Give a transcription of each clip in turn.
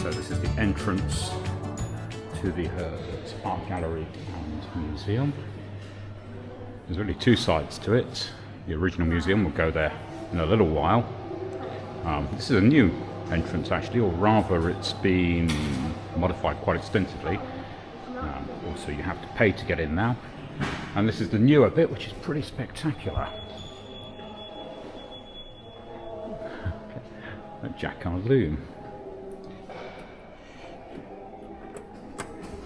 So this is the entrance to the Herbert Art Gallery and Museum. There's really two sides to it. The original museum will go there in a little while. This is a new entrance actually, or rather it's been modified quite extensively. Also you have to pay to get in now. And this is the newer bit, which is pretty spectacular. A jack on a loom.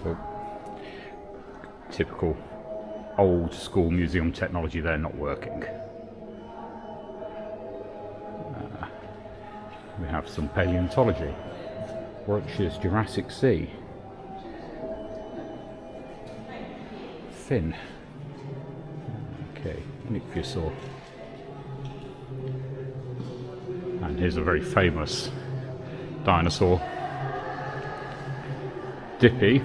So, typical old school museum technology there not working. We have some paleontology. Warwickshire's Jurassic Sea. Fin. Okay, Ichthyosaur. And here's a very famous dinosaur, Dippy,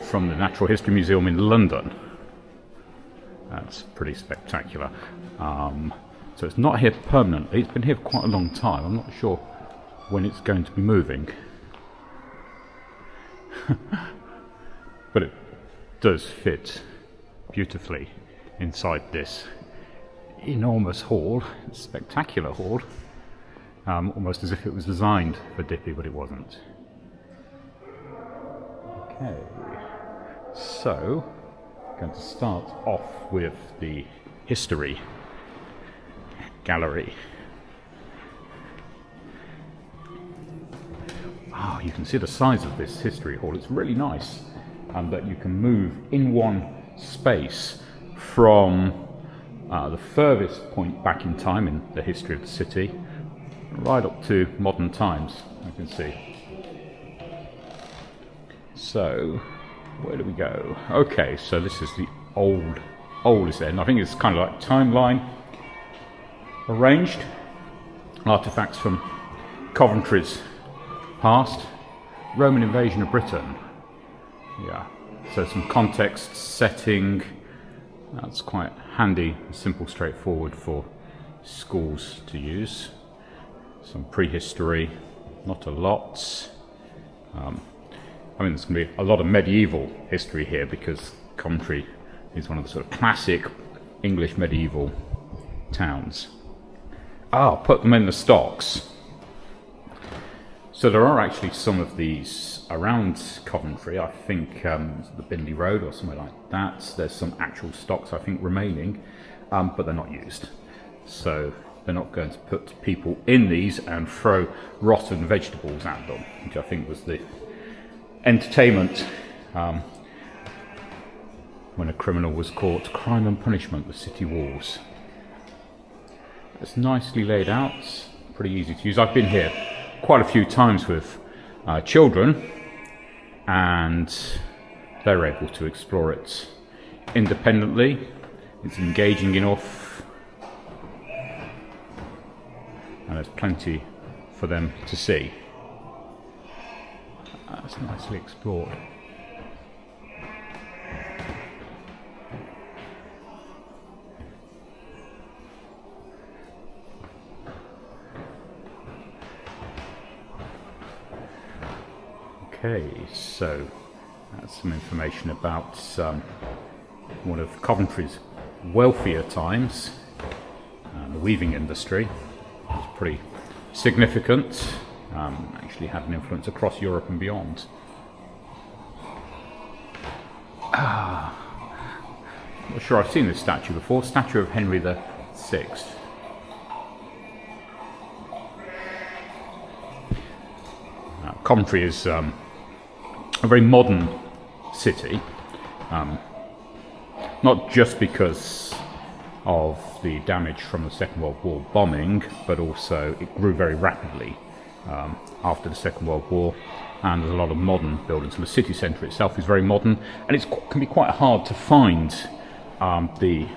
from the Natural History Museum in London. That's pretty spectacular. So it's not here permanently, it's been here for quite a long time. I'm not sure when it's going to be moving. But it does fit beautifully inside this enormous hall, spectacular hall, almost as if it was designed for Dippy, but it wasn't. Okay, so I'm going to start off with the history gallery. Wow, you can see the size of this history hall. It's really nice, and that you can move in one space from the furthest point back in time in the history of the city, right up to modern times, you can see. So, where do we go? Okay, so this is the oldest end. I think it's kind of like timeline arranged. Artifacts from Coventry's past. Roman invasion of Britain. Yeah, so some context, setting. That's quite handy, simple, straightforward for schools to use. Some prehistory, not a lot. I mean, there's going to be a lot of medieval history here because Coventry is one of the sort of classic English medieval towns. I'll put them in the stocks. So there are actually some of these around Coventry. I think the Bindley Road or somewhere like that. There's some actual stocks I think remaining, but they're not used. So they're not going to put people in these and throw rotten vegetables at them, which I think was the entertainment when a criminal was caught. Crime and Punishment, the city walls. It's nicely laid out, pretty easy to use. I've been here quite a few times with children, and they're able to explore it independently. It's engaging enough, and there's plenty for them to see. That's nicely explored. Okay, so that's some information about one of Coventry's wealthier times, the weaving industry. It's pretty significant, actually had an influence across Europe and beyond. I'm not sure I've seen this statue before, statue of Henry the Sixth. Coventry is a very modern city, not just because of the damage from the Second World War bombing, but also it grew very rapidly after the Second World War, and there's a lot of modern buildings. So the city centre itself is very modern, and it can be quite hard to find the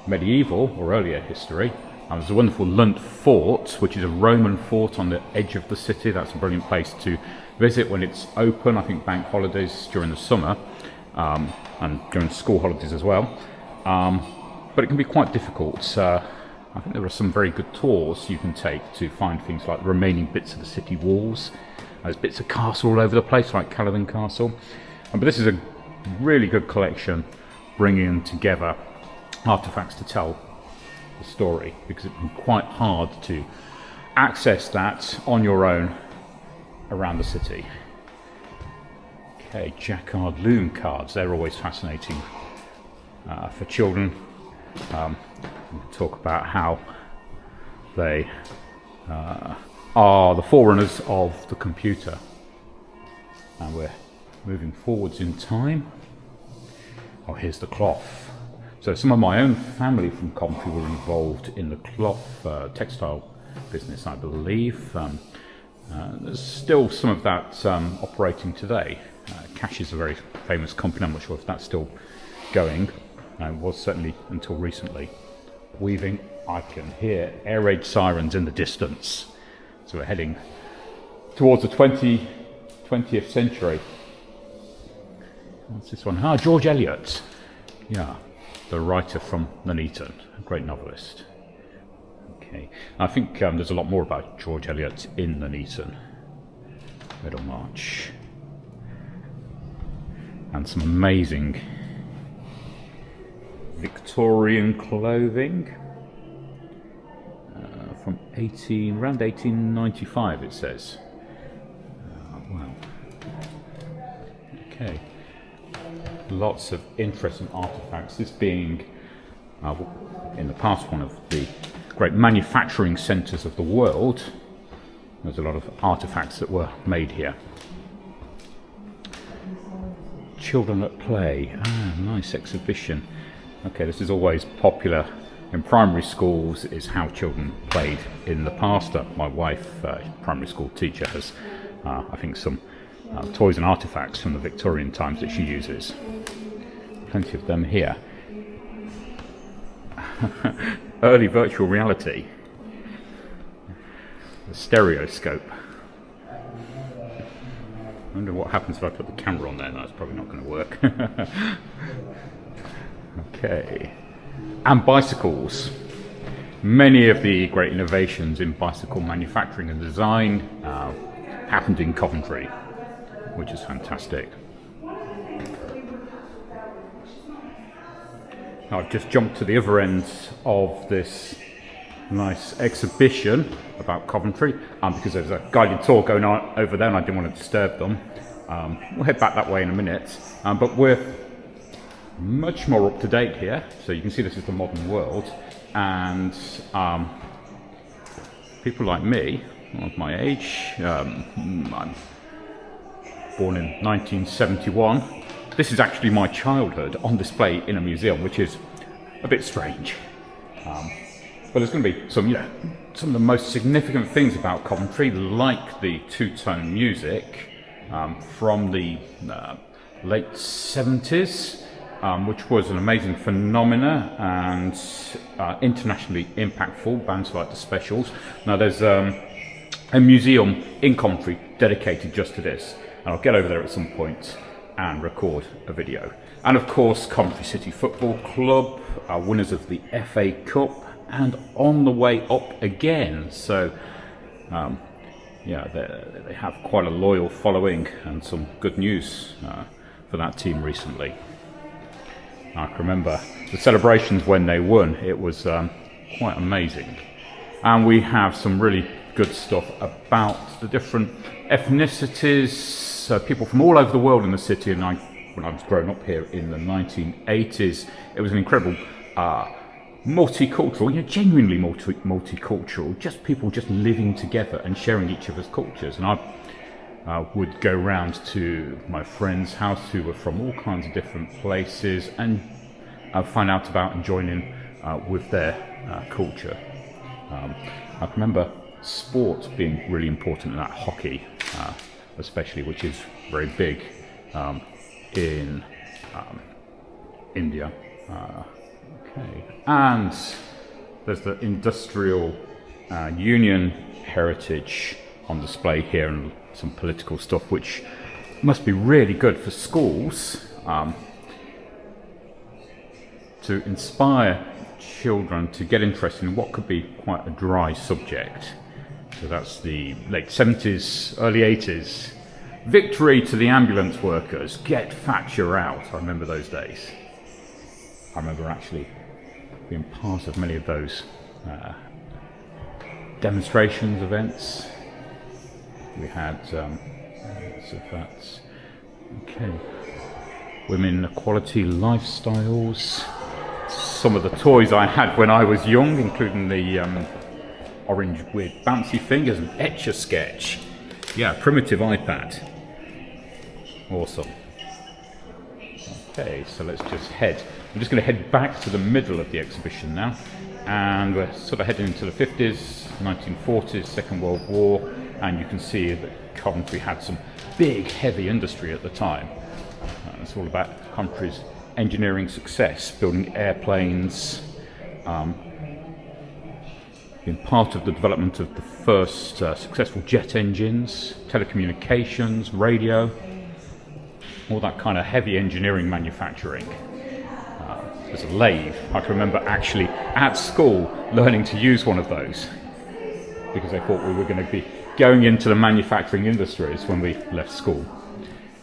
medieval or earlier history. There's a wonderful Lunt Fort, which is a Roman fort on the edge of the city. That's a brilliant place to visit when it's open. I think bank holidays during the summer, and during school holidays as well. But it can be quite difficult. I think there are some very good tours you can take to find things like the remaining bits of the city walls. There's bits of castle all over the place, like Caledon Castle. But this is a really good collection, bringing together artifacts to tell the story, because it's been quite hard to access that on your own around the city. Okay, Jacquard loom cards, they're always fascinating for children. We'll talk about how they are the forerunners of the computer. And we're moving forwards in time. Oh, here's the cloth. So some of my own family from Coventry were involved in the cloth textile business, I believe. There's still some of that operating today. Cash is a very famous company. I'm not sure if that's still going. It was certainly until recently. Weaving, I can hear air raid sirens in the distance. So we're heading towards the 20th century. What's this one? Ah, George Eliot. Yeah, the writer from Nuneaton, a great novelist. Okay, I think there's a lot more about George Eliot in Nuneaton. Middlemarch. And some amazing Victorian clothing from around 1895, it says. Wow. Okay. Lots of interesting artifacts. This being, in the past, one of the great manufacturing centres of the world. There's a lot of artifacts that were made here. Children at play. Ah, nice exhibition. Okay, this is always popular in primary schools, is how children played in the past. My wife, primary school teacher, has, I think, some toys and artifacts from the Victorian times that she uses. Plenty of them here. Early virtual reality. The stereoscope. I wonder what happens if I put the camera on there. That's probably not going to work. Okay. And bicycles. Many of the great innovations in bicycle manufacturing and design happened in Coventry, which is fantastic. I've just jumped to the other end of this nice exhibition about Coventry, because there's a guided tour going on over there and I didn't want to disturb them. We'll head back that way in a minute, but we're much more up to date here. So you can see this is the modern world, and people like me, of my age, I'm born in 1971. This is actually my childhood on display in a museum, which is a bit strange. But there's going to be some of the most significant things about Coventry, like the two-tone music from the late 70s, which was an amazing phenomena and internationally impactful. Bands like the Specials. Now there's a museum in Coventry dedicated just to this, and I'll get over there at some point and record a video. And of course, Coventry City Football Club, winners of the FA Cup, and on the way up again. So yeah, they have quite a loyal following, and some good news for that team recently. I can remember the celebrations when they won. It was quite amazing. And we have some really good stuff about the different ethnicities, people from all over the world in the city. And when I was growing up here in the 1980s, it was an incredible multicultural, genuinely multicultural, just people just living together and sharing each other's cultures. And I would go round to my friend's house who were from all kinds of different places and find out about and join in with their culture. I remember sport being really important in that, hockey especially, which is very big in India. Okay. And there's the industrial union heritage on display here, and some political stuff, which must be really good for schools to inspire children to get interested in what could be quite a dry subject. So that's the late 70s, early 80s. Victory to the ambulance workers, get Thatcher out. I remember those days. I remember actually being part of many of those demonstrations, events. We had, so that's, okay, women equality lifestyles. Some of the toys I had when I was young, including the orange with bouncy fingers and Etch-a-Sketch. Yeah, primitive iPad. Awesome. Okay, so let's just head. I'm just going to head back to the middle of the exhibition now. And we're sort of heading into the 50s, 1940s, Second World War. And you can see that Coventry had some big, heavy industry at the time. It's all about Coventry's engineering success, building airplanes, being part of the development of the first successful jet engines, telecommunications, radio, all that kind of heavy engineering manufacturing. There's a lathe. I can remember actually at school learning to use one of those because I thought we were going to be going into the manufacturing industries when we left school.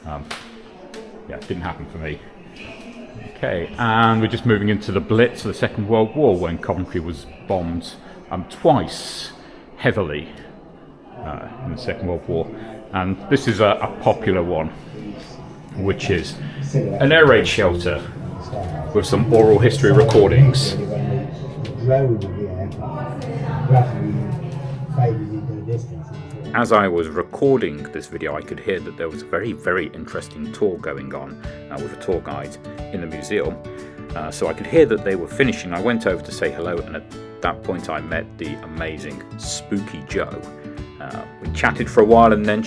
Yeah, it didn't happen for me. Okay, and we're just moving into the Blitz of the Second World War when Coventry was bombed twice heavily in the Second World War. And this is a popular one, which is an air raid shelter with some oral history recordings. As I was recording this video, I could hear that there was a very, very interesting tour going on with a tour guide in the museum. So I could hear that they were finishing. I went over to say hello, and at that point I met the amazing Spooky Joe. We chatted for a while, and then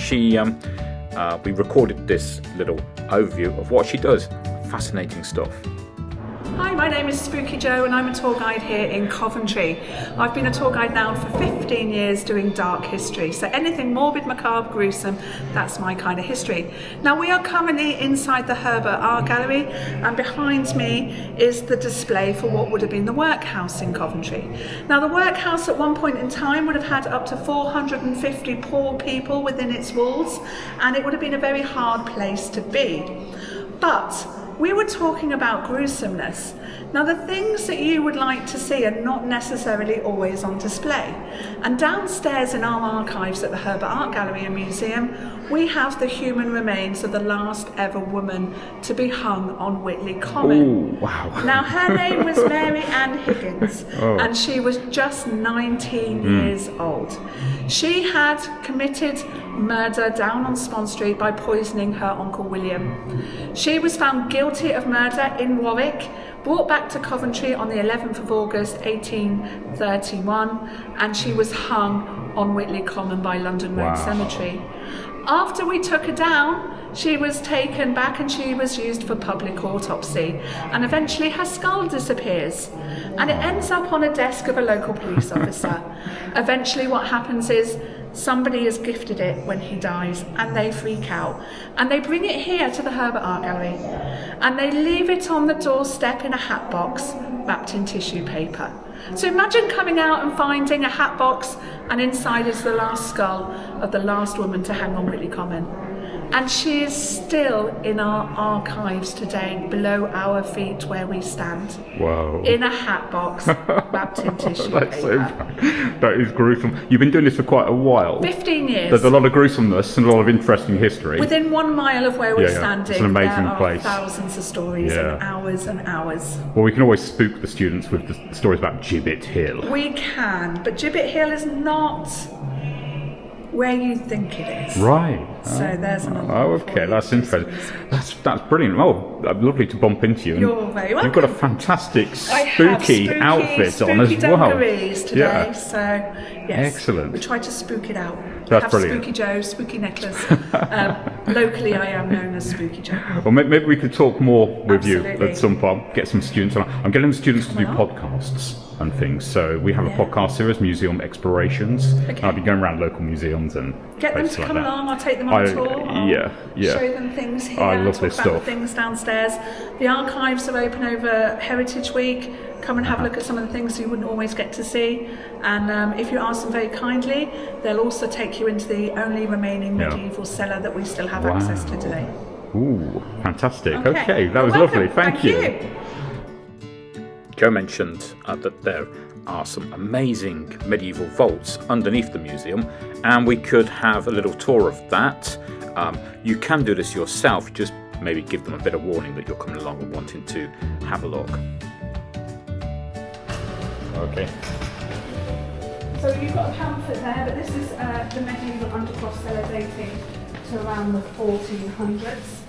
we recorded this little overview of what she does. Fascinating stuff. Hi, my name is Spooky Joe and I'm a tour guide here in Coventry. I've been a tour guide now for 15 years doing dark history, so anything morbid, macabre, gruesome, that's my kind of history. Now we are currently inside the Herbert Art Gallery, and behind me is the display for what would have been the workhouse in Coventry. Now the workhouse at one point in time would have had up to 450 poor people within its walls, and it would have been a very hard place to be. But we were talking about gruesomeness. Now the things that you would like to see are not necessarily always on display. And downstairs in our archives at the Herbert Art Gallery and Museum, we have the human remains of the last ever woman to be hung on Whitley Common. Ooh, wow. Now her name was Mary Ann Higgins, and she was just 19 years old. She had committed murder down on Spon Street by poisoning her Uncle William. She was found guilty of murder in Warwick, brought back to Coventry on the 11th of August 1831, and she was hung on Whitley Common by London Road Cemetery. After we took her down, she was taken back and she was used for public autopsy, and eventually her skull disappears and it ends up on a desk of a local police officer. Eventually what happens is somebody has gifted it when he dies, and they freak out and they bring it here to the Herbert Art Gallery and they leave it on the doorstep in a hat box wrapped in tissue paper. So imagine coming out and finding a hat box and inside is the last skull of the last woman to hang on Whitley Common. And she is still in our archives today, below our feet where we stand. Wow. In a hat box, wrapped in tissue paper. That is gruesome. You've been doing this for quite a while. 15 years. There's a lot of gruesomeness and a lot of interesting history. Within 1 mile of where we're standing, it's an amazing there are place. thousands of stories and hours. Well, we can always spook the students with the stories about Gibbet Hill. We can, but Gibbet Hill is not where you think it is. Right. So there's another. Okay, that's interesting. That's brilliant. Oh, lovely to bump into you. You're very welcome. You've got a fantastic spooky outfit on as well. Dungarees today, so yes. Excellent. We try to spook it out. That's brilliant. Spooky Joe, Spooky Necklace. Locally, I am known as Spooky Joe. Well, maybe we could talk more with you at some point. Get some students on. I'm getting the students to do podcasts. and things. So we have a podcast series, Museum Explorations. Okay. I'll be going around local museums and get them places to like come that. along. I'll take them on a tour. Yeah. Show them things here. I love talk this about stuff. the things downstairs. The archives are open over Heritage Week. Come and have a look at some of the things you wouldn't always get to see. And if you ask them very kindly, they'll also take you into the only remaining medieval cellar that we still have access to today. Ooh, fantastic. Okay, that You're was welcome. lovely. Thank you. you. Joe mentioned that there are some amazing medieval vaults underneath the museum, and we could have a little tour of that. You can do this yourself, just maybe give them a bit of warning that you're coming along and wanting to have a look. Okay. So you've got a pamphlet there, but this is the medieval undercross cellar dating to around the 1400s.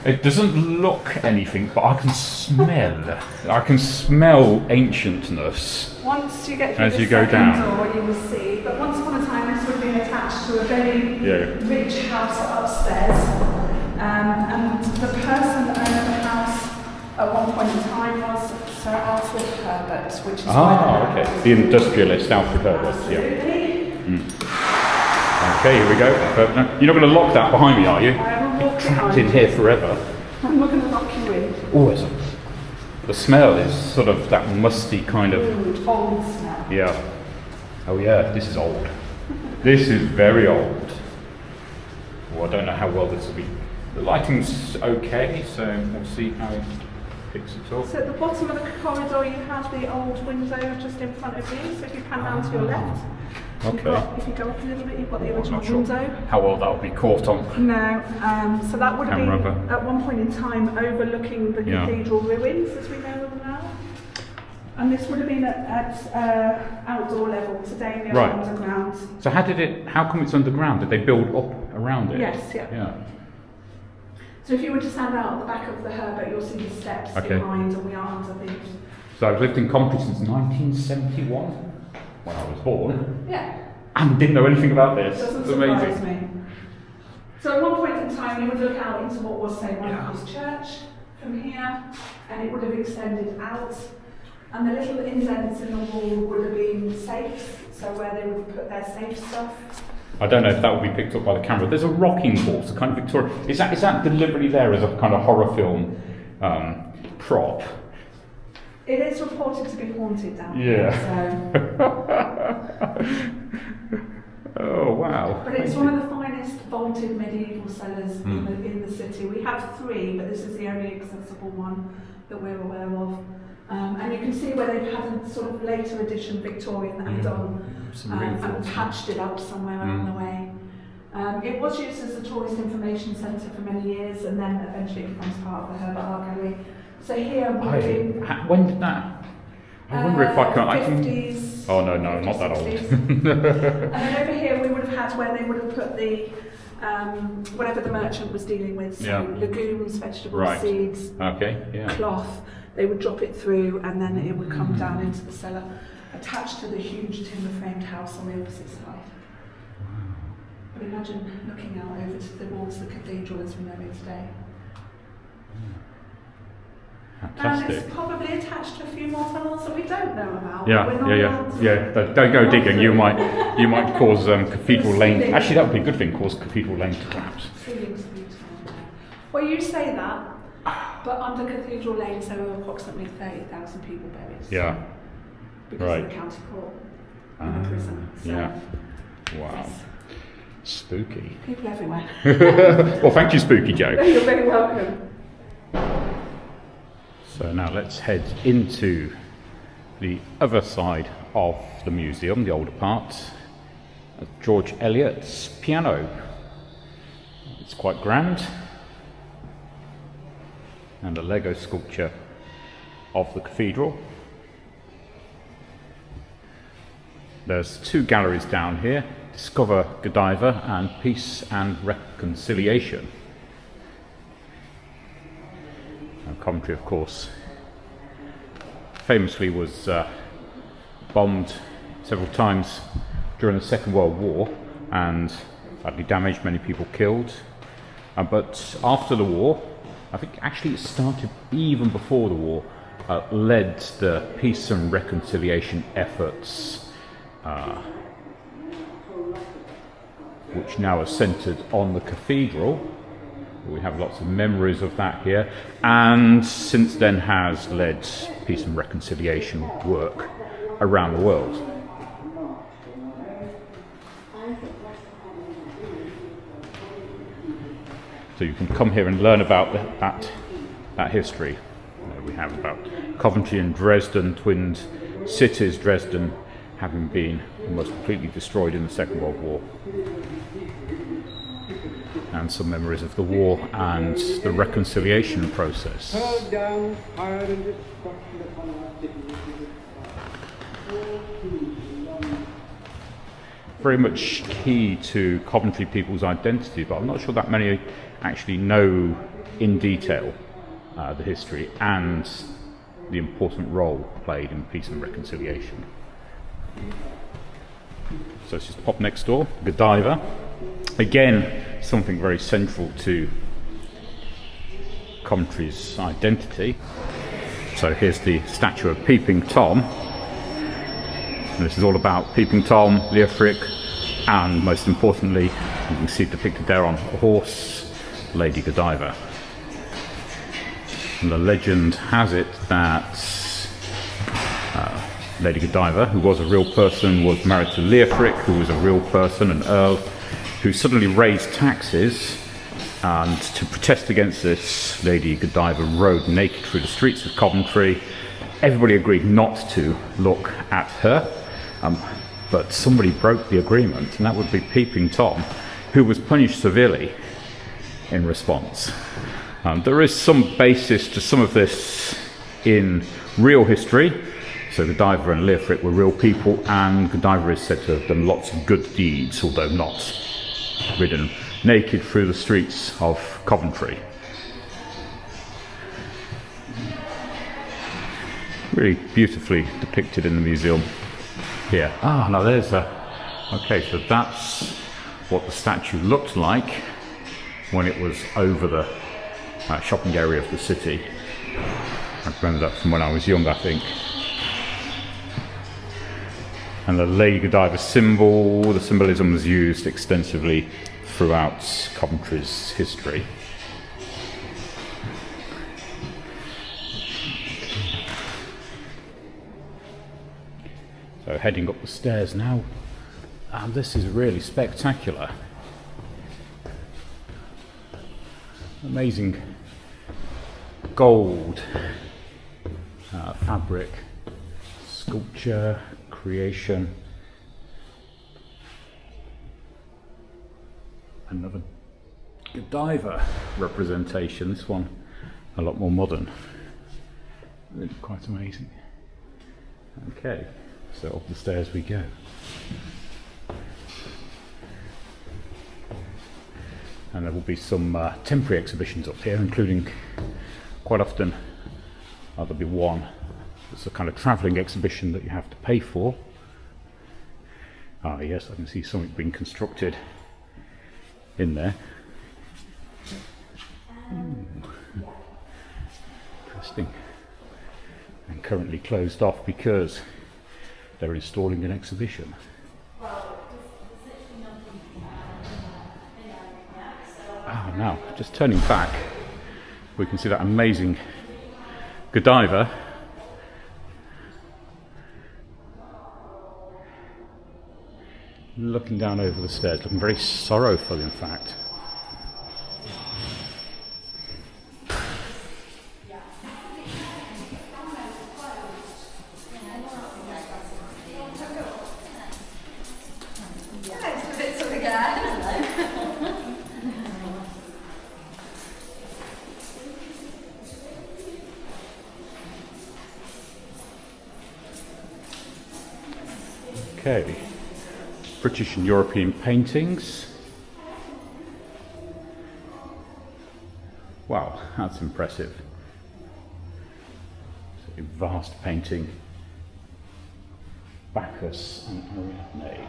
It doesn't look anything, but I can smell. I can smell ancientness. Once you get through as the you go down, door, you will see. But once upon a time, this would have been attached to a very rich house upstairs, and the person that owned the house at one point in time was Sir Alfred Herbert, which is okay. The industrialist Alfred Herbert. Absolutely. Yeah. Okay, here we go. You're not going to lock that behind me, are you? You're trapped in here forever. I'm not going to lock you in. Oh, the smell is sort of that musty kind of. Old smell. Yeah. Oh yeah, this is old. This is very old. Well, I don't know how well this will be. The lighting's okay, so we'll see how it picks it up. So at the bottom of the corridor, you have the old window just in front of you. So if you pan down to your left, if you go up a little bit, you've got the original window. How well that will be caught on. No, so that would have been at one point in time overlooking the cathedral ruins, as we know them now. And this would have been at outdoor level. Today we are underground. So how come it's underground? Did they build up around it? Yes, yeah. So if you were to stand out at the back of the Herbert, you'll see the steps behind, and we are underneath. So I've lived in Coventry since 1971, when I was born. Yeah. And didn't know anything about this. Doesn't it's surprise amazing. me. So at one point in time, you would look out into what was, say, Michael's Church from here, and it would have extended out. And the little indents in the wall would have been safes, so where they would put their safe stuff. I don't know if that will be picked up by the camera. There's a rocking horse, a kind of Victorian. Is that deliberately there as a kind of horror film prop? It is reported to be haunted down here. So. Oh wow! But it's one of the finest vaulted medieval cellars in the city. We have 3, but this is the only accessible one that we're aware of. And you can see where they've had a sort of later edition Victorian add-on and patched it up somewhere along the way. It was used as a tourist information centre for many years, and then eventually it becomes part of the Herbert Art Gallery. So here when did that? I wonder if I can. 50s. Oh no, not that old. And then over here we would have had where they would have put the whatever the merchant was dealing with, so legumes, vegetables, seeds, cloth. They would drop it through, and then it would come down into the cellar, attached to the huge timber-framed house on the opposite side. But imagine looking out over towards the cathedral as we know it today. Fantastic. And it's probably attached to a few more tunnels that we don't know about. Don't go digging. You might cause Cathedral Lane. Actually, that would be a good thing. Cause Cathedral Lane to collapse. Well, you say that. But under Cathedral Lane, there were approximately 30,000 people buried. Yeah. Because of the county court and the prison. So, wow. Yes. Spooky. People everywhere. Well, thank you, Spooky Joe. You're very welcome. So now let's head into the other side of the museum, the older part. George Eliot's piano. It's quite grand. And a Lego sculpture of the cathedral. There's 2 galleries down here, Discover Godiva and Peace and Reconciliation. And Coventry, of course, famously was bombed several times during the Second World War and badly damaged, many people killed. But after the war, I think actually it started even before the war, led the peace and reconciliation efforts, which now are centred on the cathedral. We have lots of memories of that here, and since then has led peace and reconciliation work around the world. So you can come here and learn about that history. We have about Coventry and Dresden, twin cities, Dresden having been almost completely destroyed in the Second World War. And some memories of the war and the reconciliation process. Very much key to Coventry people's identity, but I'm not sure that many actually know in detail the history and the important role played in peace and reconciliation. So let's just pop next door, Godiva. Again, something very central to Coventry's identity. So here's the statue of Peeping Tom. And this is all about Peeping Tom, Leofric, and most importantly, you can see depicted there on a horse, Lady Godiva. And the legend has it that Lady Godiva, who was a real person, was married to Leofric, who was a real person, an earl, who suddenly raised taxes, and to protest against this, Lady Godiva rode naked through the streets of Coventry. Everybody agreed not to look at her, but somebody broke the agreement, and that would be Peeping Tom, who was punished severely in response. There is some basis to some of this in real history. So Godiva and Leofric were real people, and Godiva is said to have done lots of good deeds, although not ridden naked through the streets of Coventry. Really beautifully depicted in the museum here. Ah, now there's okay, so that's what the statue looked like when it was over the shopping area of the city. I remember that from when I was young, I think. And the Lady Godiva symbol, the symbolism was used extensively throughout Coventry's history. So heading up the stairs now, and this is really spectacular. Amazing gold fabric, sculpture, creation. Another Godiva representation, this one a lot more modern. Really quite amazing. Okay, so up the stairs we go. And there will be some temporary exhibitions up here, including quite often there'll be one that's a kind of travelling exhibition that you have to pay for. Ah yes, I can see something being constructed in there. Interesting. And currently closed off because they're installing an exhibition. Ah, now, just turning back, we can see that amazing Godiva. Looking down over the stairs, looking very sorrowful in fact. Okay. British and European paintings. Wow, that's impressive. It's a vast painting. Bacchus and Ariadne.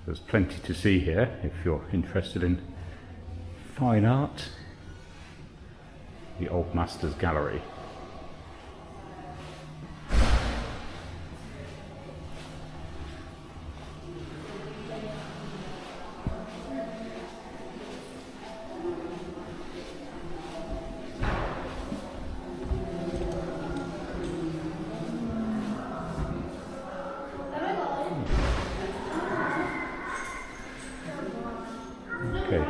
There's plenty to see here if you're interested in fine art. the Old Masters Gallery. Okay.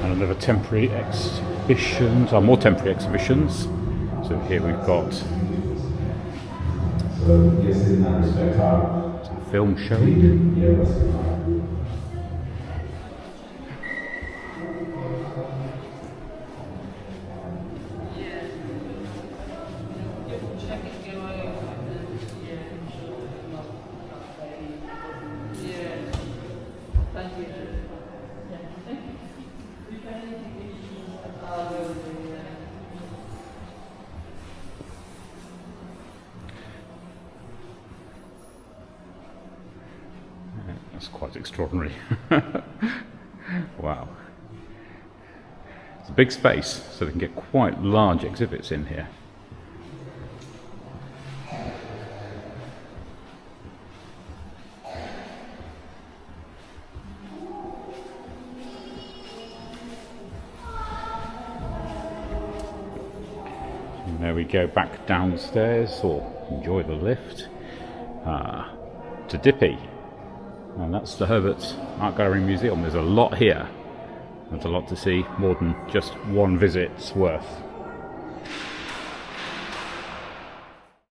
And another temporary exhibitions, or more temporary exhibitions. So here we've got some film showing. That's quite extraordinary. Wow. It's a big space, so they can get quite large exhibits in here. And there we go, back downstairs, or enjoy the lift, to Dippy. And that's the Herbert Art Gallery Museum. There's a lot here. There's a lot to see, more than just one visit's worth.